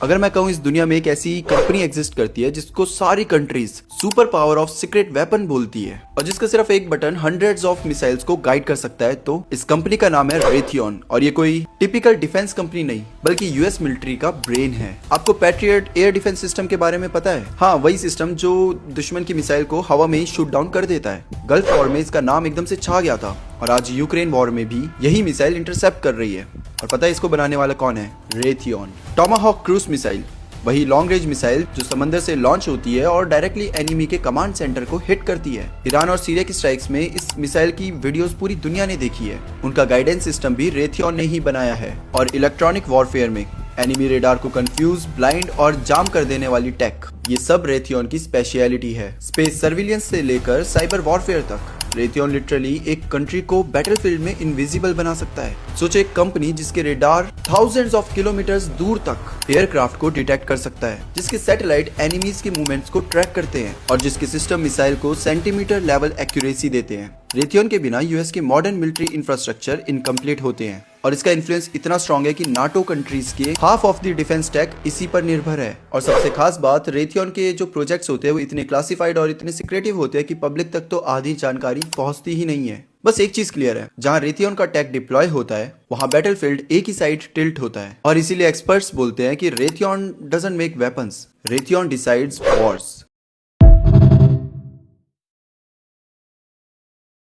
अगर मैं कहूँ इस दुनिया में एक ऐसी कंपनी एग्जिस्ट करती है जिसको सारी countries super power of secret weapon बोलती है और जिसका सिर्फ एक बटन हंड्रेड्स ऑफ मिसाइल्स को गाइड कर सकता है, तो इस कंपनी का नाम है रेथियन। और ये कोई टिपिकल डिफेंस कंपनी नहीं बल्कि यूएस मिलिट्री का ब्रेन है। आपको पैट्रियट एयर डिफेंस सिस्टम के बारे में पता है? हाँ, वही सिस्टम जो दुश्मन की मिसाइल को हवा में ही शूट डाउन कर देता है। गल्फ वॉर में इसका नाम एकदम से छा गया था और आज यूक्रेन वॉर में भी यही मिसाइल इंटरसेप्ट कर रही है। और पता है इसको बनाने वाला कौन है? रेथियन। टोमाहॉक क्रूज मिसाइल, वही लॉन्ग रेंज मिसाइल जो समंदर से लॉन्च होती है और डायरेक्टली एनिमी के कमांड सेंटर को हिट करती है। ईरान और सीरिया की स्ट्राइक्स में इस मिसाइल की वीडियोस पूरी दुनिया ने देखी है। उनका गाइडेंस सिस्टम भी रेथियन ने ही बनाया है। और इलेक्ट्रॉनिक वॉरफेयर में एनिमी रेडार को कंफ्यूज, ब्लाइंड और जाम कर देने वाली टेक, ये सब रेथियन की स्पेशलिटी है। स्पेस सर्विलियंस से लेकर साइबर वॉरफेयर तक रेथियन लिटरली एक कंट्री को बैटलफील्ड में इनविजिबल बना सकता है। सोचे, एक कंपनी जिसके रेडार थाउजेंड्स ऑफ किलोमीटर्स दूर तक एयरक्राफ्ट को डिटेक्ट कर सकता है, जिसके सैटेलाइट एनिमीज के मूवमेंट्स को ट्रैक करते हैं और जिसके सिस्टम मिसाइल को सेंटीमीटर लेवल एक्यूरेसी देते हैं। रेथियन के बिना यूएस के मॉडर्न मिलिट्री इंफ्रास्ट्रक्चर इनकम्प्लीट होते हैं और इसका इन्फ्लुएंस इतना स्ट्रॉन्ग है कि नाटो कंट्रीज के half of the defence tech इसी पर निर्भर है। और सबसे खास बात, रेथियन के जो प्रोजेक्ट्स होते हैं वो इतने क्लासिफाइड और इतने सिक्रेटिव होते हैं कि पब्लिक तक तो आधी जानकारी पहुंचती ही नहीं है। बस एक चीज क्लियर है, जहां रेथियन का टेक डिप्लॉय होता है वहां बैटलफील्ड एक ही साइड टिल्ट होता है। और इसीलिए एक्सपर्ट्स बोलते हैं कि Raytheon doesn't make weapons, Raytheon decides Wars.